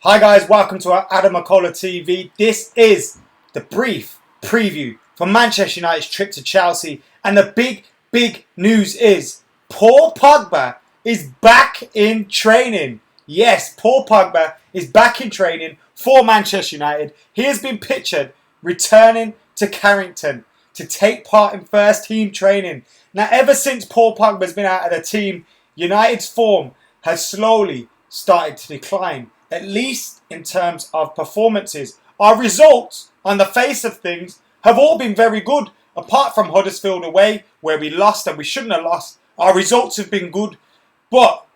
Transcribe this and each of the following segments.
Hi guys, welcome to our AdamMcKola TV. This is the brief preview for Manchester United's trip to Chelsea, and the big news is Paul Pogba is back in training. Yes, Paul Pogba is back in training for Manchester United. He has been pictured returning to Carrington to take part in first team training. Now, ever since Paul Pogba has been out of the team, United's form has slowly started to decline, at least in terms of performances. Our results, on the face of things, have all been very good. Apart from Huddersfield away, where we lost and we shouldn't have lost, our results have been good. But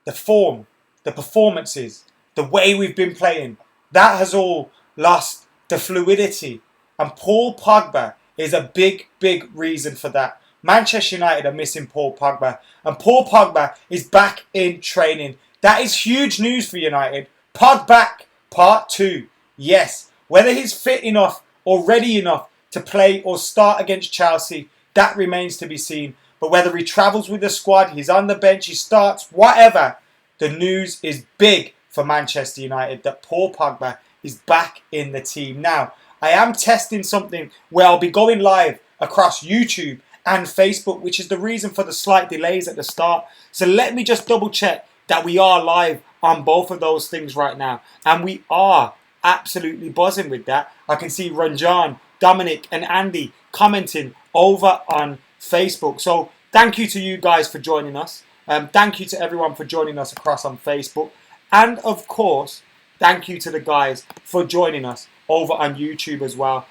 the form, the performances, the way we've been playing, that has all lost the fluidity. And Paul Pogba is a big reason for that. Manchester United are missing Paul Pogba, and Paul Pogba is back in training. That is huge news for United. Pog back, part 2. Yes, whether he's fit enough or ready enough to play or start against Chelsea, that remains to be seen. But whether he travels with the squad, he's on the bench, he starts, whatever, the news is big for Manchester United that Paul Pogba is back in the team. Now, I am testing something where I'll be going live across YouTube and Facebook, which is the reason for the slight delays at the start. So let me just double check that we are live on both of those things right now. And we are absolutely buzzing with that. I can see Ranjan, Dominic and Andy commenting over on Facebook. So thank you to you guys for joining us. Thank you to everyone for joining us across on Facebook. And of course, thank you to the guys for joining us over on YouTube as well.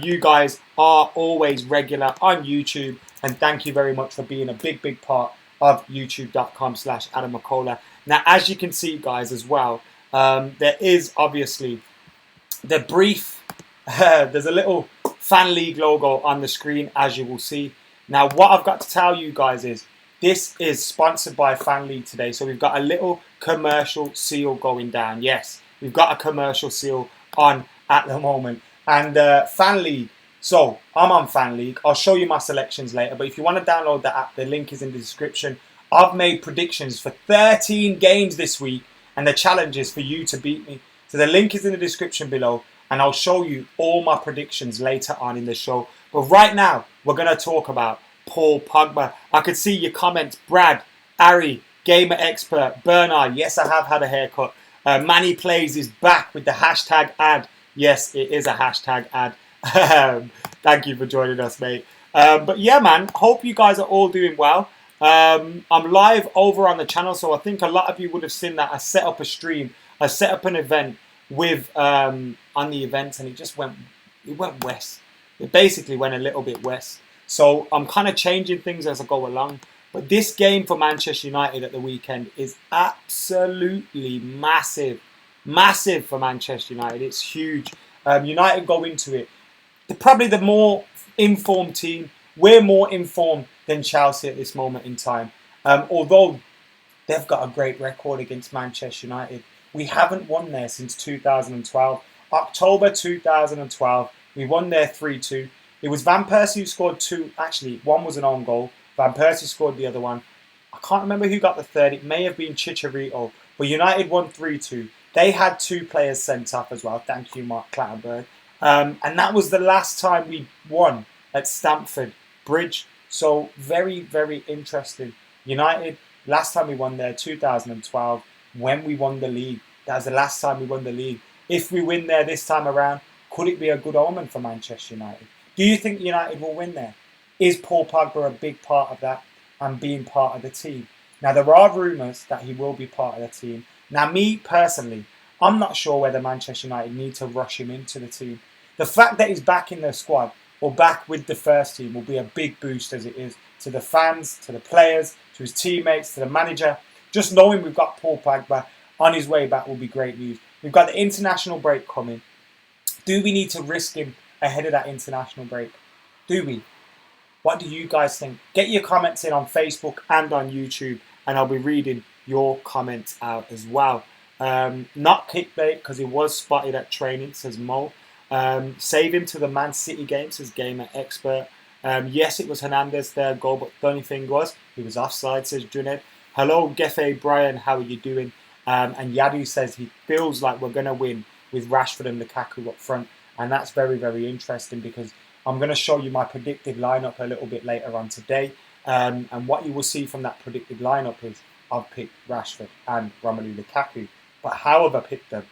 You guys are always regular on YouTube, and thank you very much for being a big part of youtube.com/AdamMcKola. Now, as you can see, guys, as well, there is obviously the brief, there's a little Fan League logo on the screen, as you will see. Now, what I've got to tell you guys is, this is sponsored by Fan League today. So we've got a little commercial seal going down. Yes, we've got a commercial seal on at the moment. And Fan League. So I'm on Fan League. I'll show you my selections later. But if you want to download the app, the link is in the description. I've made predictions for 13 games this week. And the challenge is for you to beat me. So the link is in the description below. And I'll show you all my predictions later on in the show. But right now, we're going to talk about Paul Pogba. I could see your comments. Brad, Ari, Gamer Expert, Bernard. Yes, I have had a haircut. Manny Plays is back with the hashtag ad. Yes, it is a hashtag ad. Thank you for joining us, mate. But yeah, man, hope you guys are all doing well. I'm live over on the channel, so I think a lot of you would have seen that I set up a stream. I set up an event with on the events, and it went west. It basically went a little bit west. So I'm kind of changing things as I go along. But this game for Manchester United at the weekend is absolutely massive. Massive for Manchester United. It's huge. United go into it. They're probably the more informed team. We're more informed than Chelsea at this moment in time. Although they've got a great record against Manchester United. We haven't won there since 2012. October 2012. We won there 3-2. It was Van Persie who scored 2. Actually, one was an own goal. Van Persie scored the other one. I can't remember who got the third. It may have been Chicharito. But United won 3-2. They had 2 players sent off as well. Thank you, Mark Clattenburg. And that was the last time we won at Stamford Bridge. So very interesting. United, last time we won there, 2012, when we won the league. That was the last time we won the league. If we win there this time around, could it be a good omen for Manchester United? Do you think United will win there? Is Paul Pogba a big part of that and being part of the team? Now, there are rumours that he will be part of the team. Now, me personally, I'm not sure whether Manchester United need to rush him into the team. The fact that he's back in the squad or back with the first team will be a big boost, as it is to the fans, to the players, to his teammates, to the manager. Just knowing we've got Paul Pogba on his way back will be great news. We've got the international break coming. Do we need to risk him ahead of that international break? Do we? What do you guys think? Get your comments in on Facebook and on YouTube, and I'll be reading your comments out as well. Not clickbait, because he was spotted at training, says Mo. Save him to the Man City game, says Gamer Expert. Yes, it was Hernandez third goal, but the only thing was he was offside, says Junaid. Hello, Gefe Brian, how are you doing? And Yadu says he feels like we're going to win with Rashford and Lukaku up front. And that's very, very interesting because I'm going to show you my predicted lineup a little bit later on today. And what you will see from that predicted lineup is I've picked Rashford and Romelu Lukaku. But however I picked them,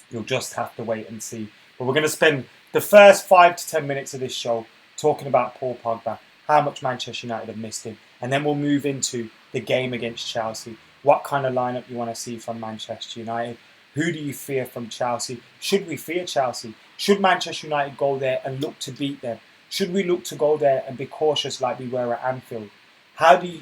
you'll just have to wait and see. But we're going to spend the first 5 to 10 minutes of this show talking about Paul Pogba, how much Manchester United have missed him. And then we'll move into the game against Chelsea. What kind of lineup you want to see from Manchester United? Who do you fear from Chelsea? Should we fear Chelsea? Should Manchester United go there and look to beat them? Should we look to go there and be cautious like we were at Anfield?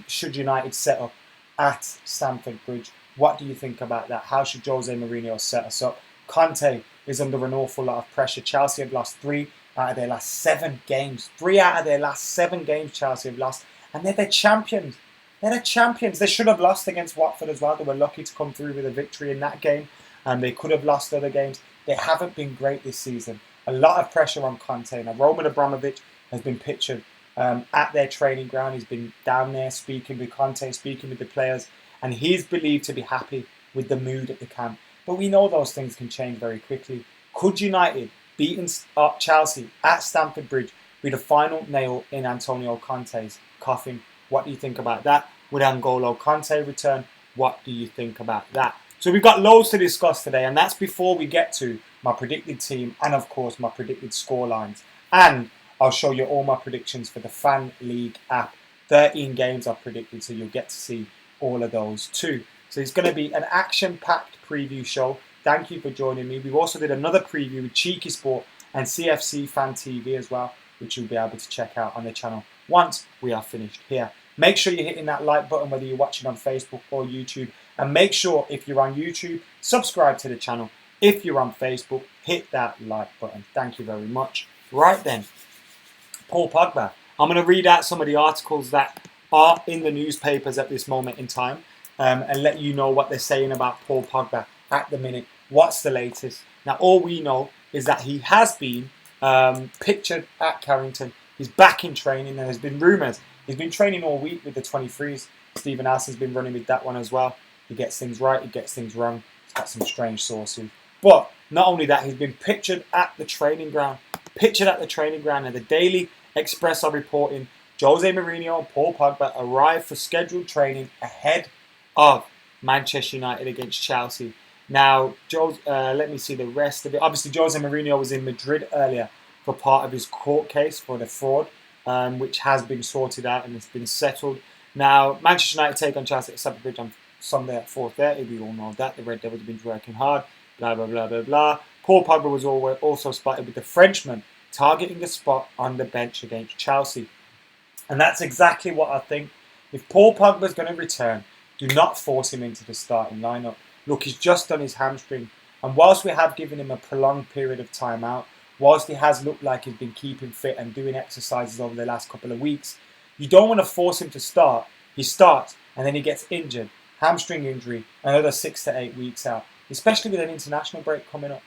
Should United set up at Stamford Bridge? What do you think about that? How should Jose Mourinho set us up? Kante is under an awful lot of pressure. Chelsea have lost 3 out of their last 7 games. 3 out of their last 7 games Chelsea have lost. And they're the champions. They're the champions. They should have lost against Watford as well. They were lucky to come through with a victory in that game. And they could have lost other games. They haven't been great this season. A lot of pressure on Kante. Now, Roman Abramovich has been pictured at their training ground. He's been down there speaking with Kante, speaking with the players. And he's believed to be happy with the mood at the camp. But we know those things can change very quickly. Could United beating Chelsea at Stamford Bridge be the final nail in Antonio Conte's coffin? What do you think about that? Would N'Golo Kante return? What do you think about that? So we've got loads to discuss today, and that's before we get to my predicted team and, of course, my predicted scorelines. And I'll show you all my predictions for the Fan League app. 13 games I've predicted, so you'll get to see all of those too. So it's going to be an action-packed preview show. Thank you for joining me. We've also did another preview with Cheeky Sport and CFC Fan TV as well, which you'll be able to check out on the channel once we are finished here. Make sure you're hitting that like button whether you're watching on Facebook or YouTube. And make sure if you're on YouTube, subscribe to the channel. If you're on Facebook, hit that like button. Thank you very much. Right then, Paul Pogba. I'm going to read out some of the articles that are in the newspapers at this moment in time. And let you know what they're saying about Paul Pogba at the minute. What's the latest? Now, all we know is that he has been pictured at Carrington. He's back in training, and there's been rumours. He's been training all week with the 23s. Stephen Alson's been running with that one as well. He gets things right, he gets things wrong. He's got some strange sources. But not only that, he's been pictured at the training ground. And the Daily Express are reporting Jose Mourinho and Paul Pogba arrived for scheduled training ahead of Manchester United against Chelsea. Now, let me see the rest of it. Obviously, Jose Mourinho was in Madrid earlier for part of his court case for the fraud, which has been sorted out and it's been settled. Now, Manchester United take on Chelsea at Stamford Bridge on Sunday at 4:30. We all know that. The Red Devils have been working hard. Blah, blah, blah, blah, blah. Paul Pogba was also spotted with the Frenchman targeting a spot on the bench against Chelsea. And that's exactly what I think. If Paul Pogba is going to return, do not force him into the starting lineup. Look, he's just done his hamstring. And whilst we have given him a prolonged period of time out, whilst he has looked like he's been keeping fit and doing exercises over the last couple of weeks, you don't want to force him to start. He starts and then he gets injured. Hamstring injury, another 6 to 8 weeks out, especially with an international break coming up.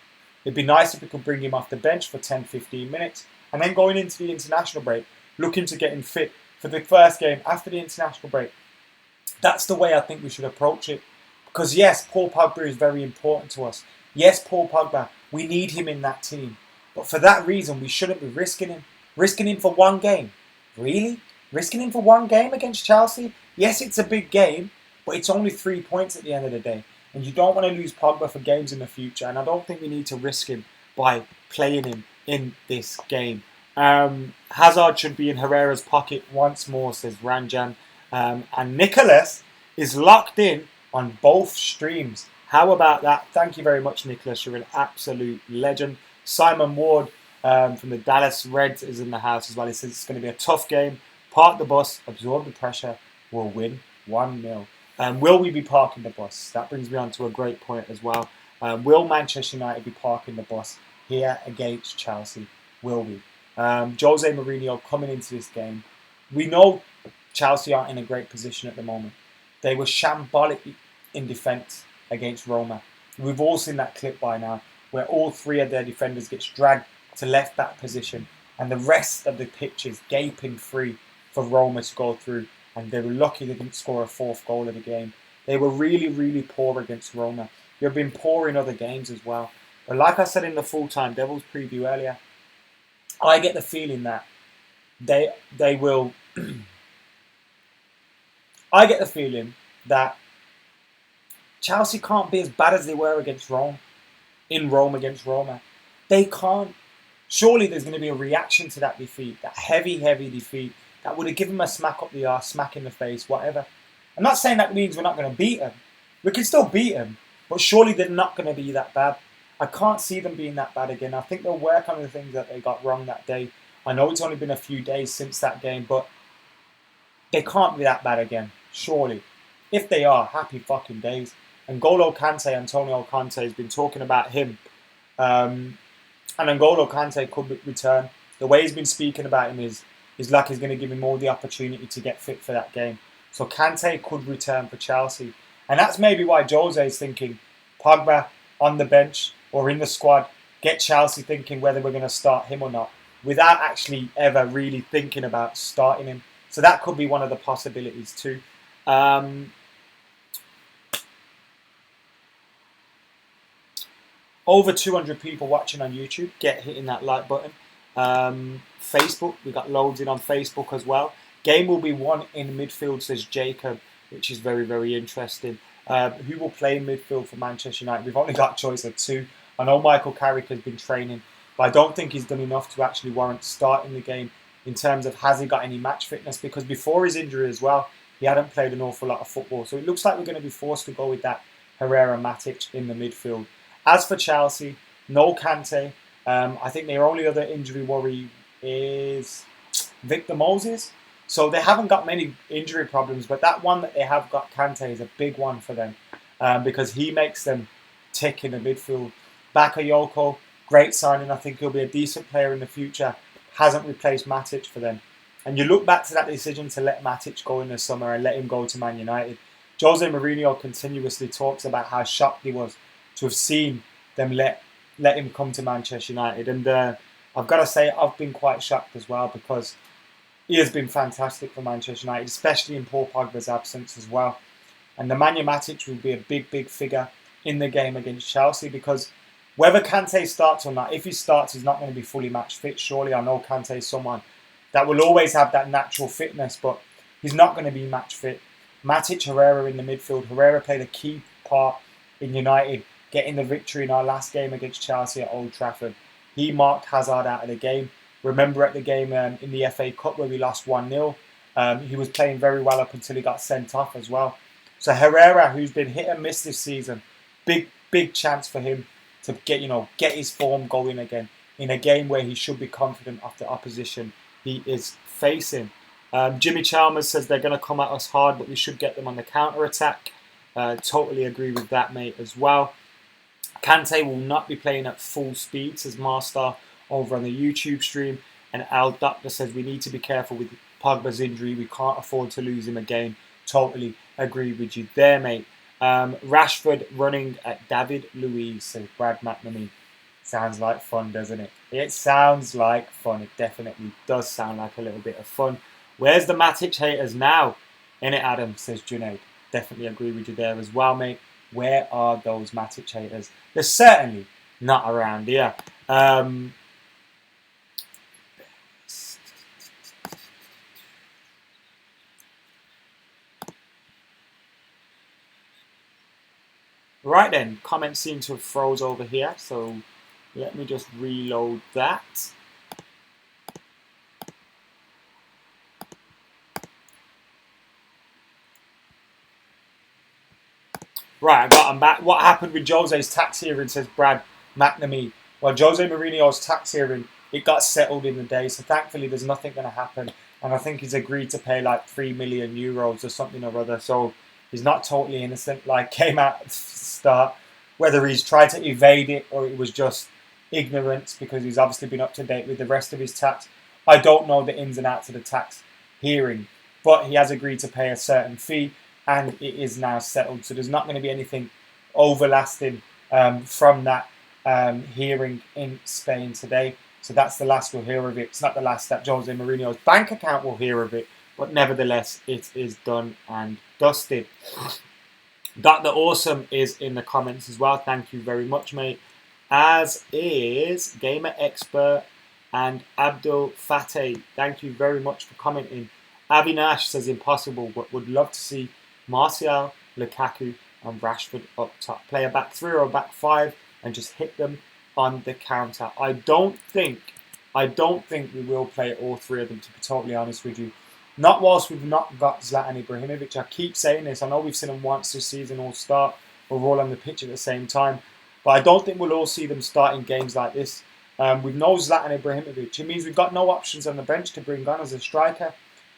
It'd be nice if we could bring him off the bench for 10-15 minutes and then going into the international break, looking to get him fit for the first game after the international break. That's the way I think we should approach it. Because yes, Paul Pogba is very important to us. Yes, Paul Pogba, we need him in that team. But for that reason, we shouldn't be risking him. Risking him for one game. Really? Risking him for one game against Chelsea? Yes, it's a big game, but it's only 3 points at the end of the day. And you don't want to lose Pogba for games in the future. And I don't think we need to risk him by playing him in this game. Hazard should be in Herrera's pocket once more, says Ranjan. And Nicholas is locked in on both streams. How about that? Thank you very much, Nicholas. You're an absolute legend. Simon Ward from the Dallas Reds is in the house as well. He says it's going to be a tough game. Park the bus, absorb the pressure. We'll win 1-0. Will we be parking the bus? That brings me on to a great point as well. Will Manchester United be parking the bus here against Chelsea? Will we? Jose Mourinho coming into this game. We know Chelsea aren't in a great position at the moment. They were shambolic in defence against Roma. We've all seen that clip by now where all 3 of their defenders gets dragged to left back position and the rest of the pitch is gaping free for Roma to go through, and they were lucky they didn't score a 4th goal of the game. They were really, really poor against Roma. They've been poor in other games as well. But like I said in the full-time Devils preview earlier, I get the feeling that they will. I get the feeling that Chelsea can't be as bad as they were against Rome, in Rome against Roma. They can't. Surely there's going to be a reaction to that defeat, that heavy, heavy defeat, that would have given them a smack up the arse, smack in the face, whatever. I'm not saying that means we're not going to beat them. We can still beat them, but surely they're not going to be that bad. I can't see them being that bad again. I think they'll work on the things that they got wrong that day. I know it's only been a few days since that game, but they can't be that bad again, surely. If they are, happy fucking days. Kante, Antonio Conte, has been talking about him. And Kante could return. The way he's been speaking about him is like he's going to give him all the opportunity to get fit for that game. So Kante could return for Chelsea. And that's maybe why Jose is thinking Pogba on the bench or in the squad, get Chelsea thinking whether we're going to start him or not, without actually ever really thinking about starting him. So that could be one of the possibilities too. Over 200 people watching on YouTube. Get hitting that like button. Facebook, we got loads in on Facebook as well. Game will be won in midfield, says Jacob, which is very, very interesting. Who will play in midfield for Manchester United? We've only got a choice of two. I know Michael Carrick has been training, but I don't think he's done enough to actually warrant starting the game in terms of has he got any match fitness, because before his injury as well, he hadn't played an awful lot of football. So it looks like we're going to be forced to go with that Herrera-Matic in the midfield. As for Chelsea, no Kante. I think their only other injury worry is Victor Moses. So they haven't got many injury problems, but that one that they have got, Kante, is a big one for them because he makes them tick in the midfield. Bakayoko, great signing. I think he'll be a decent player in the future. Hasn't replaced Matic for them. And you look back to that decision to let Matic go in the summer and let him go to Man United. Jose Mourinho continuously talks about how shocked he was to have seen them let him come to Manchester United. And I've got to say, I've been quite shocked as well because he has been fantastic for Manchester United, especially in Paul Pogba's absence as well. And Nemanja Matic will be a big, big figure in the game against Chelsea because whether Kante starts or not, if he starts, he's not going to be fully match fit. Surely I know Kante is someone that will always have that natural fitness, but he's not going to be match fit. Matic, Herrera in the midfield. Herrera played a key part in United getting the victory in our last game against Chelsea at Old Trafford. He marked Hazard out of the game. Remember at the game in the FA Cup where we lost 1-0, he was playing very well up until he got sent off as well. So Herrera, who's been hit and miss this season, big chance for him to get his form going again in a game where he should be confident of the opposition he is facing. Jimmy Chalmers says they're going to come at us hard, but we should get them on the counter-attack. Totally agree with that, mate, as well. Kante will not be playing at full speed, says Marstar over on the YouTube stream. And Al Doctor says we need to be careful with Pogba's injury. We can't afford to lose him again. Totally agree with you there, mate. Rashford running at David Luiz, says Brad McNamee. Sounds like fun, doesn't it? It sounds like fun. It definitely does sound like a little bit of fun. Where's the Matic haters now? Innit, Adam, says Junaid. Definitely agree with you there as well, mate. Where are those Matic haters? They're certainly not around here. Right then, comments seem to have froze over here, so let me just reload that. Right, I got them back. What happened with Jose's tax hearing, says Brad McNamee. Well, Jose Mourinho's tax hearing, it got settled in the day, so thankfully there's nothing going to happen. And I think he's agreed to pay like €3 million or something or other, so he's not totally innocent, like came out at the start. Whether he's tried to evade it or it was just ignorance because he's obviously been up to date with the rest of his tax. I don't know the ins and outs of the tax hearing, but he has agreed to pay a certain fee and it is now settled. So there's not going to be anything overlasting from that hearing in Spain today. So that's the last we'll hear of it. It's not the last that Jose Mourinho's bank account will hear of it, but nevertheless, it is done and dusted. Dr. Awesome is in the comments as well. Thank you very much, mate. As is Gamer Expert and Abdul Fateh. Thank you very much for commenting. Avinash says impossible, but would love to see Martial, Lukaku, and Rashford up top. Play a back three or a back five and just hit them on the counter. I don't think we will play all three of them, to be totally honest with you. Not whilst we've not got Zlatan Ibrahimovic. I keep saying this. I know we've seen them once this season all start or all on the pitch at the same time. But I don't think we'll all see them starting games like this. With no Zlatan Ibrahimovic, it means we've got no options on the bench to bring on as a striker.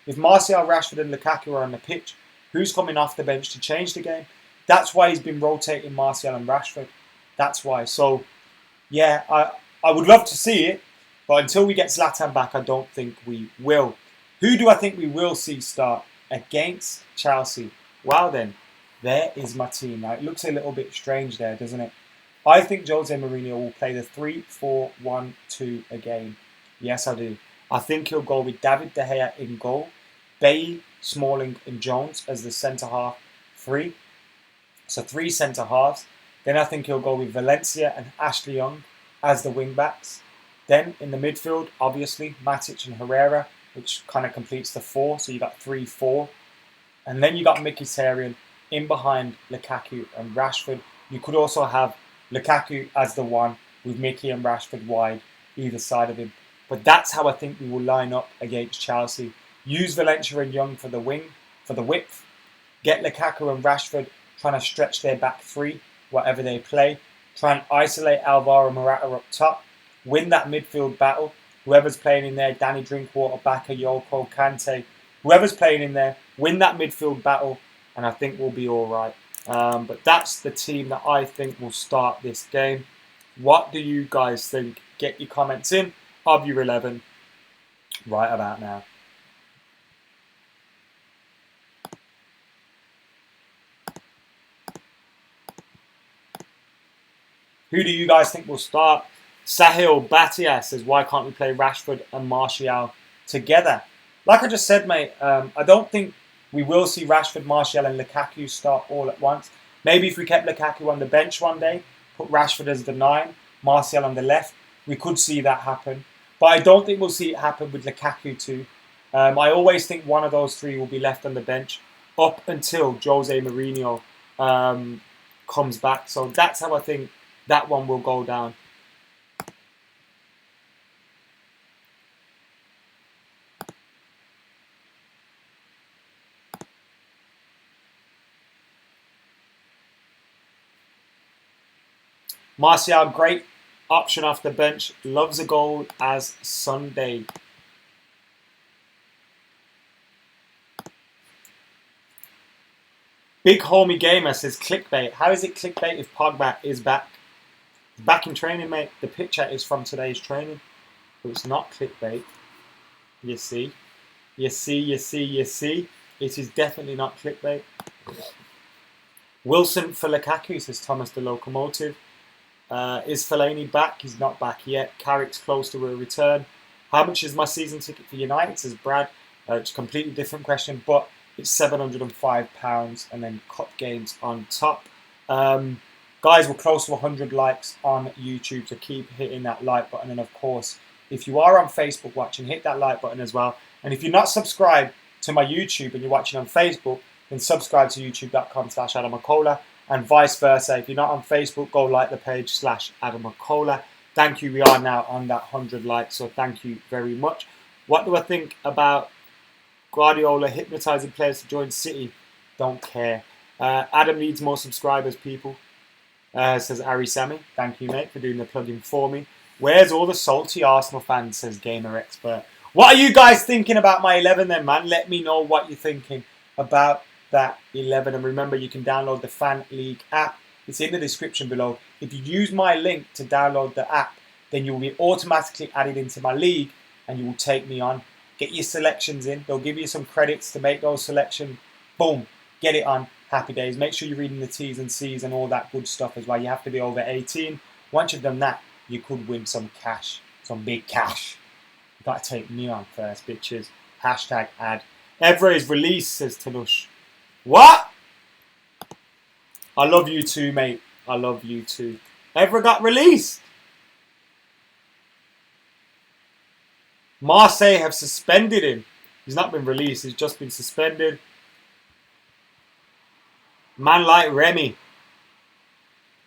If Martial, Rashford and Lukaku are on the pitch, who's coming off the bench to change the game? That's why he's been rotating Martial and Rashford. That's why. So, yeah, I would love to see it. But until we get Zlatan back, I don't think we will. Who do I think we will see start against Chelsea? Well then, there is my team. Now, it looks a little bit strange there, doesn't it? I think Jose Mourinho will play the 3-4-1-2 again. Yes, I do. I think he'll go with David De Gea in goal, Bailly, Smalling and Jones as the centre-half three. So 3 centre-halves. Then I think he'll go with Valencia and Ashley Young as the wing-backs. Then in the midfield, obviously, Matic and Herrera, which kind of completes the 4. So you got 3-4. And then you got Mkhitaryan in behind Lukaku and Rashford. You could also have Lukaku as the 1 with Mickey and Rashford wide either side of him. But that's how I think we will line up against Chelsea. Use Valencia and Young for the wing, for the width. Get Lukaku and Rashford trying to stretch their back three, whatever they play. Try and isolate Alvaro Morata up top. Win that midfield battle. Whoever's playing in there, Danny Drinkwater, Bakayoko, Kante, whoever's playing in there, win that midfield battle, and I think we'll be all right. But that's the team that I think will start this game. What do you guys think? Get your comments in of your 11 right about now. Who do you guys think will start? Sahil Bhatia says, why can't we play Rashford and Martial together? Like I just said, mate, I don't think we will see Rashford, Martial and Lukaku start all at once. Maybe if we kept Lukaku on the bench one day, put Rashford as the 9, Martial on the left, we could see that happen. But I don't think we'll see it happen with Lukaku too. I always think one of those 3 will be left on the bench up until Jose Mourinho comes back. So that's how I think that one will go down. Martial, great option off the bench. Loves a goal as Sunday. Big Homie Gamer says clickbait. How is it clickbait if Pogba is back? Back in training, mate. The picture is from today's training. But it's not clickbait. You see. You see, you see, you see. It is definitely not clickbait. Wilson for Lukaku, says Thomas the Locomotive. Is Fellaini back? He's not back yet. Carrick's close to a return. How much is my season ticket for United? Says Brad. It's a completely different question, but it's £705 and then cup games on top. Guys, we're close to 100 likes on YouTube, so keep hitting that like button. And of course, if you are on Facebook watching, hit that like button as well. And if you're not subscribed to my YouTube and you're watching on Facebook, then subscribe to youtube.com/AdamMcKola. And vice versa. If you're not on Facebook, go like the page /AdamMcKola. Thank you. We are now on that 100 likes, so thank you very much. What do I think about Guardiola hypnotising players to join City? Don't care. Adam needs more subscribers, people. Says Ari Sammy. Thank you, mate, for doing the plug-in for me. Where's all the salty Arsenal fans, says Gamer Expert. What are you guys thinking about my 11 then, man? Let me know what you're thinking about that 11. And remember, you can download the Fan League app. It's in the description below. If you use my link to download the app, then you will be automatically added into my league and you will take me on. Get your selections in. They'll give you some credits to make those selections. Boom. Get it on. Happy days. Make sure you're reading the T's and C's and all that good stuff as well. You have to be over 18. Once you've done that, you could win some cash. Some big cash. You've got to take me on first, bitches. #ad. Evra is released, says Tanush. What? I love you too, mate. I love you too. Evra got released. Marseille have suspended him. He's not been released. He's just been suspended. Man like Remy.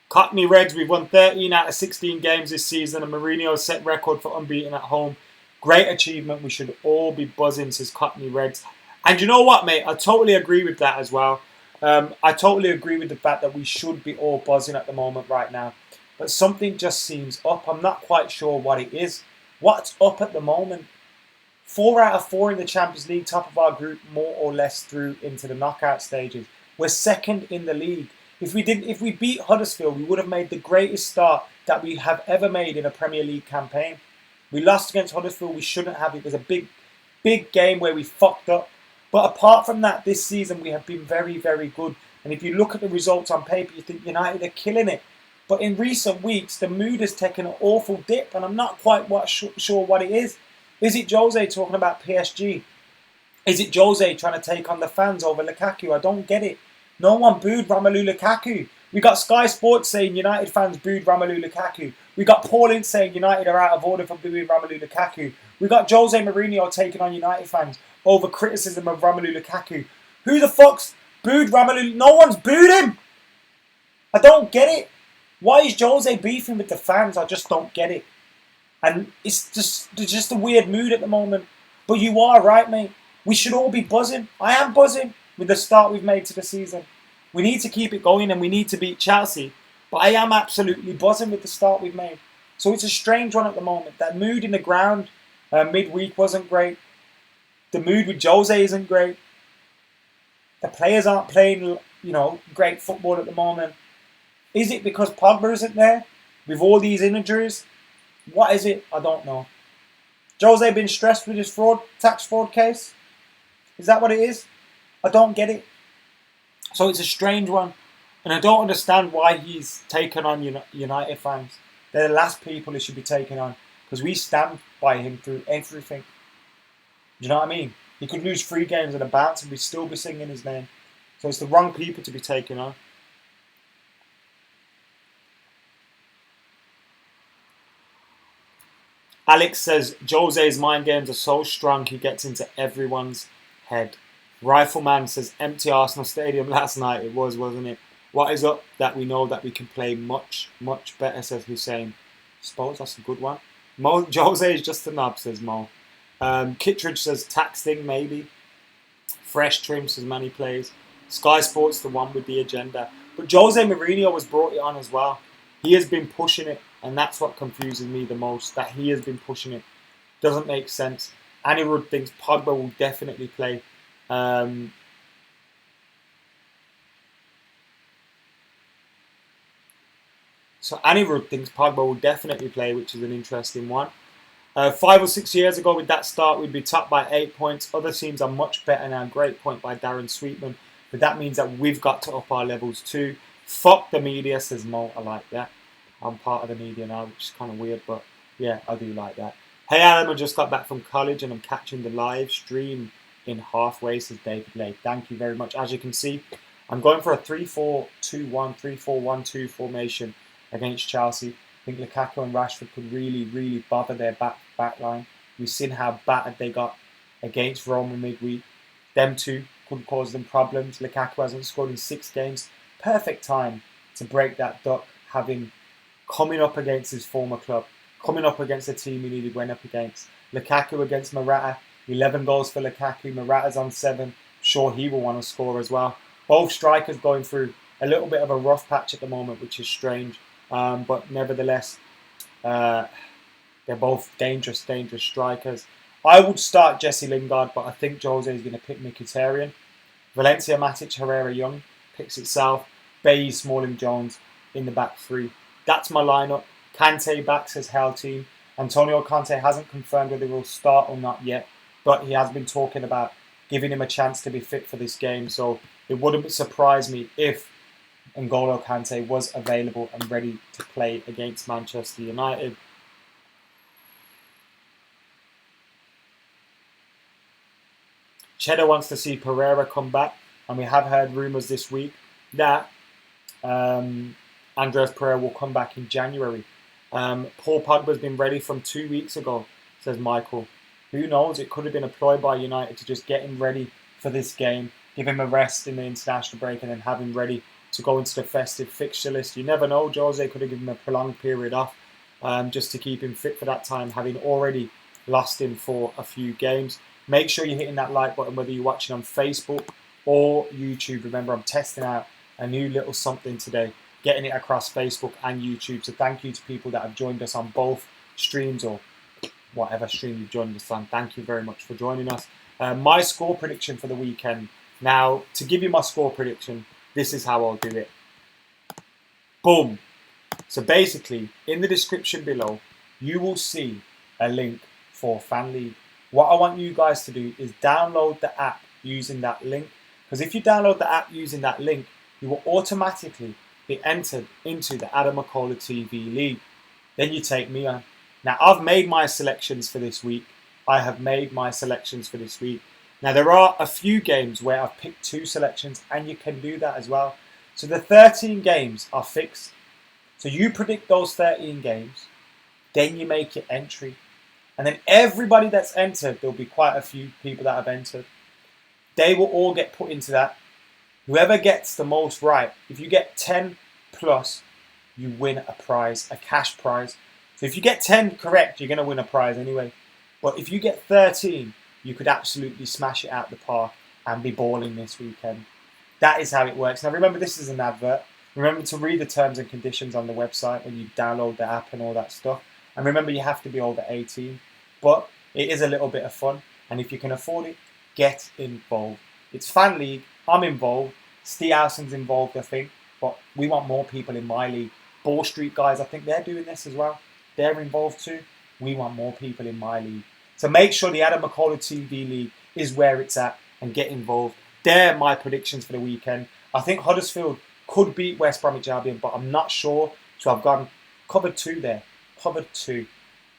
Cockney Reds, we've won 13 out of 16 games this season, and Mourinho set record for unbeaten at home. Great achievement. We should all be buzzing, says Cockney Reds. And you know what, mate? I totally agree with that as well. I totally agree with the fact that we should be all buzzing at the moment right now. But something just seems up. I'm not quite sure what it is. What's up at the moment? 4 out of 4 in the Champions League, top of our group, more or less through into the knockout stages. We're second in the league. If we beat Huddersfield, we would have made the greatest start that we have ever made in a Premier League campaign. We lost against Huddersfield. We shouldn't have. It was a big game where we fucked up. But apart from that, this season we have been very, very good. And if you look at the results on paper, you think United are killing it. But in recent weeks, the mood has taken an awful dip, and I'm not quite sure what it is. Is it Jose talking about PSG? Is it Jose trying to take on the fans over Lukaku? I don't get it. No one booed Romelu Lukaku. We got Sky Sports saying United fans booed Romelu Lukaku. We got Paul Ince saying United are out of order for booing Romelu Lukaku. We got Jose Mourinho taking on United fans over criticism of Romelu Lukaku. Who the fuck's booed Romelu? No one's booed him. I don't get it. Why is Jose beefing with the fans? I just don't get it. And it's just a weird mood at the moment. But you are right, mate. We should all be buzzing. I am buzzing with the start we've made to the season. We need to keep it going and we need to beat Chelsea. But I am absolutely buzzing with the start we've made. So it's a strange one at the moment. That mood in the ground midweek wasn't great. The mood with Jose isn't great. The players aren't playing, great football at the moment. Is it because Pogba isn't there with all these injuries? What is it? I don't know. Jose been stressed with his tax fraud case? Is that what it is? I don't get it. So it's a strange one. And I don't understand why he's taken on United fans. They're the last people he should be taking on. Because we stand by him through everything. Do you know what I mean? He could lose 3 games at a bounce and we'd still be singing his name. So it's the wrong people to be taking on. Alex says, Jose's mind games are so strong he gets into everyone's head. Rifleman says, empty Arsenal Stadium last night. It was, wasn't it? What is up that we know that we can play much, much better, says Hussein. Suppose that's a good one. Jose is just a knob, says Mo. Kittredge says, tax thing maybe. Fresh trim says Manny plays. Sky Sports the one with the agenda. But Jose Mourinho was brought it on as well. He has been pushing it, and that's what confuses me the most, that he has been pushing it. Doesn't make sense. Annie Rudd thinks Pogba will definitely play. So Annie Rudd thinks Pogba will definitely play, which is an interesting one. 5 or 6 years ago with that start, we'd be top by 8 points. Other teams are much better now. Great point by Darren Sweetman. But that means that we've got to up our levels too. Fuck the media, says Mo. I like that. I'm part of the media now, which is kind of weird, but yeah, I do like that. Hey Adam, I just got back from college and I'm catching the live stream in halfway, says David Lake. Thank you very much. As you can see, I'm going for a 3-4-2-1, 3-4-1-2 formation against Chelsea. I think Lukaku and Rashford could really, really bother their back line. We've seen how battered they got against Roma midweek. Them two could cause them problems. Lukaku hasn't scored in 6 games. Perfect time to break that duck, having coming up against his former club, coming up against the team he nearly went up against. Lukaku against Morata, 11 goals for Lukaku. Morata's on 7. Sure, he will want to score as well. Both strikers going through a little bit of a rough patch at the moment, which is strange. But nevertheless, they're both dangerous strikers. I would start Jesse Lingard, but I think Jose is going to pick Mkhitaryan. Valencia, Matic, Herrera, Young picks itself. Bailly, Smalling, Jones in the back 3. That's my lineup. Kante backs his hell team. Antonio Conte hasn't confirmed whether he'll start or not yet, but he has been talking about giving him a chance to be fit for this game. So it wouldn't surprise me if N'Golo Kante was available and ready to play against Manchester United. Cheddar wants to see Pereira come back, and we have heard rumours this week that Andreas Pereira will come back in January. Paul Pogba's been ready from 2 weeks ago, says Michael. Who knows? It could have been a ploy by United to just get him ready for this game, give him a rest in the international break, and then have him ready to go into the festive fixture list. You never know. Jose could have given him a prolonged period off just to keep him fit for that time, having already lost him for a few games. Make sure you're hitting that like button, whether you're watching on Facebook or YouTube. Remember, I'm testing out a new little something today, getting it across Facebook and YouTube. So thank you to people that have joined us on both streams, or whatever stream you've joined us on. Thank you very much for joining us. My score prediction for the weekend. Now, to give you my score prediction, this is how I'll do it. Boom. So basically, in the description below, you will see a link for Fan League. What I want you guys to do is download the app using that link. Because if you download the app using that link, you will automatically be entered into the AdamMcKola TV League. Then you take me on. Now, I've made my selections for this week. I have made my selections for this week. Now, there are a few games where I've picked 2 selections, and you can do that as well. So the 13 games are fixed. So you predict those 13 games, then you make your entry. And then everybody that's entered, there'll be quite a few people that have entered. They will all get put into that. Whoever gets the most right, if you get 10 plus, you win a prize, a cash prize. So if you get 10 correct, you're going to win a prize anyway. But if you get 13, you could absolutely smash it out the park and be balling this weekend. That is how it works. Now remember, this is an advert. Remember to read the terms and conditions on the website when you download the app and all that stuff. And remember, you have to be over 18. But it is a little bit of fun. And if you can afford it, get involved. It's Fan League. I'm involved. Steve Howson's involved, I think. But we want more people in my league. Ball Street guys, I think they're doing this as well. They're involved too. We want more people in my league. So make sure the AdamMcKola TV League is where it's at and get involved. They're my predictions for the weekend. I think Huddersfield could beat West Bromwich Albion, but I'm not sure. So I've gone covered 2 there. Covered 2.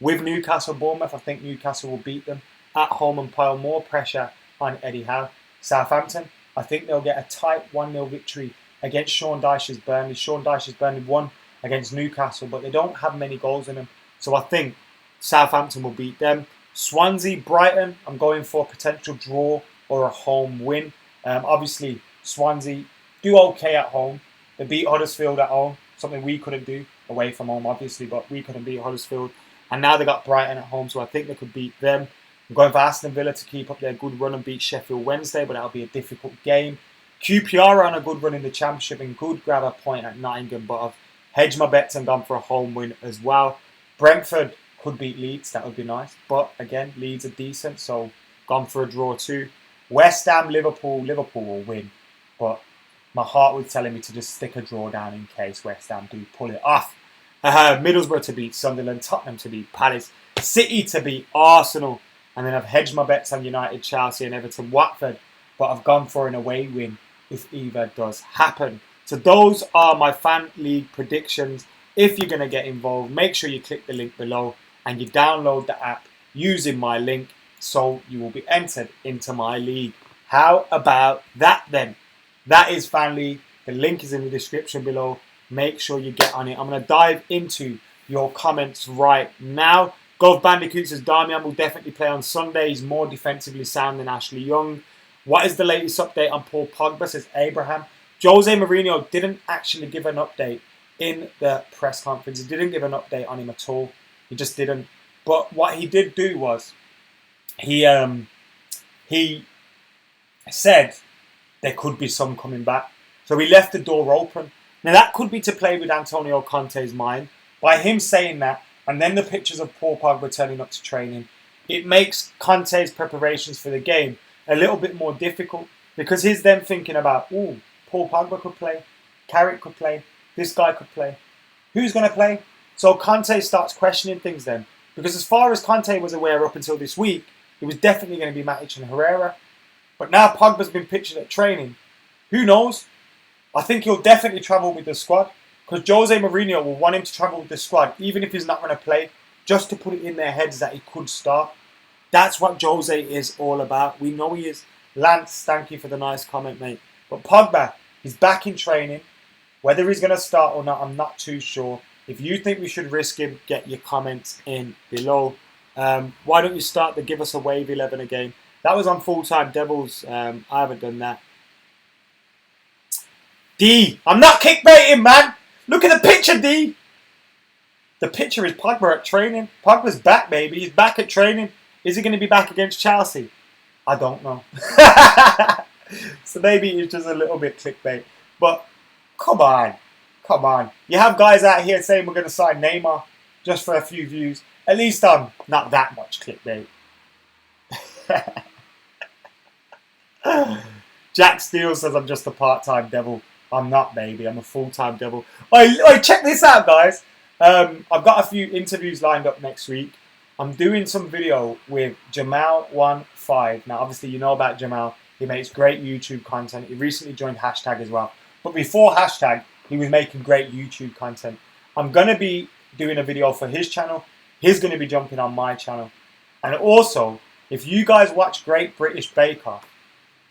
With Newcastle Bournemouth, I think Newcastle will beat them at home and pile more pressure on Eddie Howe. Southampton, I think they'll get a tight 1-0 victory against Sean Dyche's Burnley. Sean Dyche's Burnley won against Newcastle, but they don't have many goals in them. So I think Southampton will beat them. Swansea, Brighton, I'm going for a potential draw or a home win. Obviously, Swansea do okay at home. They beat Huddersfield at home, something we couldn't do away from home, obviously, but we couldn't beat Huddersfield. And now they got Brighton at home, so I think they could beat them. I'm going for Aston Villa to keep up their good run and beat Sheffield Wednesday, but that'll be a difficult game. QPR are on a good run in the Championship and could grab a point at Nottingham, but I've hedged my bets and gone for a home win as well. Brentford could beat Leeds, that would be nice. But again, Leeds are decent, so gone for a draw too. West Ham, Liverpool will win. But my heart was telling me to just stick a draw down in case West Ham do pull it off. Middlesbrough to beat Sunderland, Tottenham to beat Palace, City to beat Arsenal. And then I've hedged my bets on United, Chelsea and Everton, Watford. But I've gone for an away win if either does happen. So those are my Fan League predictions. If you're going to get involved, make sure you click the link below and you download the app using my link so you will be entered into my league. How about that then? That is Fan League. The link is in the description below. Make sure you get on it. I'm going to dive into your comments right now. Golf Bandicoot says Darmian will definitely play on Sunday. He's more defensively sound than Ashley Young. What is the latest update on Paul Pogba, says Abraham. Jose Mourinho didn't actually give an update in the press conference. He didn't give an update on him at all. He just didn't. But what he did do was he said there could be some coming back. So he left the door open. Now that could be to play with Antonio Conte's mind. By him saying that, and then the pictures of Paul Pogba turning up to training, it makes Conte's preparations for the game a little bit more difficult because he's then thinking about, ooh, Paul Pogba could play, Carrick could play, this guy could play. Who's going to play? So Conte starts questioning things then. Because as far as Conte was aware up until this week, it was definitely going to be Matic and Herrera. But now Pogba's been pictured at training. Who knows? I think he'll definitely travel with the squad. Because Jose Mourinho will want him to travel with the squad, even if he's not going to play, just to put it in their heads that he could start. That's what Jose is all about. We know he is. Lance, thank you for the nice comment, mate. But Pogba, he's back in training. Whether he's going to start or not, I'm not too sure. If you think we should risk him, get your comments in below. Why don't you start to give us a wave 11 again? That was on full-time Devils. I haven't done that. D, I'm not kickbaiting, man. Look at the picture, D. The picture is Pogba at training. Pogba's back, baby. He's back at training. Is he going to be back against Chelsea? I don't know. So maybe it's just a little bit clickbait. But come on. Come on. You have guys out here saying we're going to sign Neymar just for a few views. At least I'm not that much clickbait. Jack Steele says I'm just a part-time devil. I'm not, baby. I'm a full-time devil. Oi, check this out, guys. I've got a few interviews lined up next week. I'm doing some video with Jamal15. Now, obviously, you know about Jamal. He makes great YouTube content. He recently joined Hashtag as well. But before Hashtag, he was making great YouTube content. I'm going to be doing a video for his channel. He's going to be jumping on my channel. And also, if you guys watch Great British Bake Off,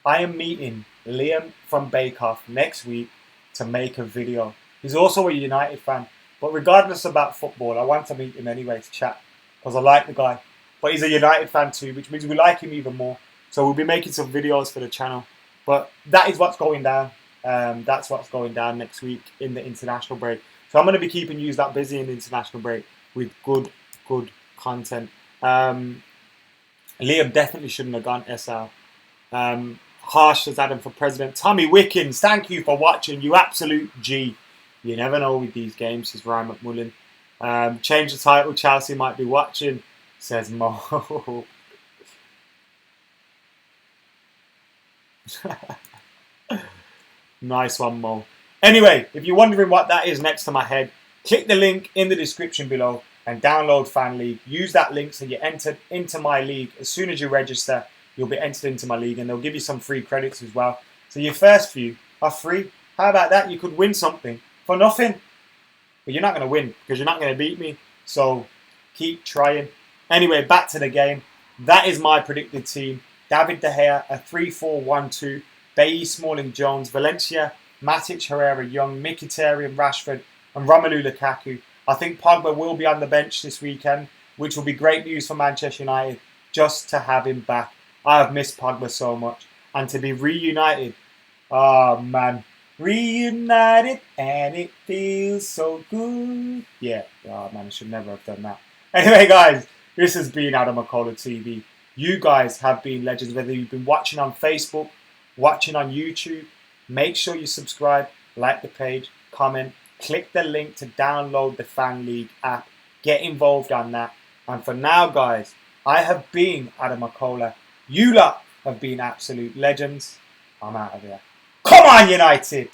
I am meeting Liam from Bake Off next week to make a video. He's also a United fan. But regardless about football, I want to meet him anyway to chat. Because I like the guy. But he's a United fan too, which means we like him even more. So we'll be making some videos for the channel. But that is what's going down. That's what's going down next week in the international break. So I'm going to be keeping you that busy in the international break with good content. Liam definitely shouldn't have gone SL. Harsh as Adam for president. Tommy Wickens, thank you for watching. You absolute G. You never know with these games, says Ryan McMullen. Change the title, Chelsea might be watching, says Mo. Nice one, Mo. Anyway, if you're wondering what that is next to my head, click the link in the description below and download Fan League. Use that link so you're entered into my league. As soon as you register, you'll be entered into my league and they'll give you some free credits as well. So your first few are free. How about that? You could win something for nothing. But you're not going to win because you're not going to beat me. So keep trying. Anyway, back to the game. That is my predicted team. David De Gea, a 3-4-1-2. Bailly, Smalling, Jones, Valencia, Matic, Herrera, Young, Mkhitaryan, Rashford, and Romelu Lukaku. I think Pogba will be on the bench this weekend, which will be great news for Manchester United just to have him back. I have missed Pogba so much. And to be reunited, oh man. Reunited and it feels so good. Yeah, oh man, I should never have done that. Anyway, guys, this has been AdamMcKola TV. You guys have been legends, whether you've been watching on Facebook, watching on YouTube. Make sure you subscribe, like the page, comment, click the link to download the Fan League app. Get involved on that. And for now, guys, I have been AdamMcKola. You lot have been absolute legends. I'm out of here. Come on, United!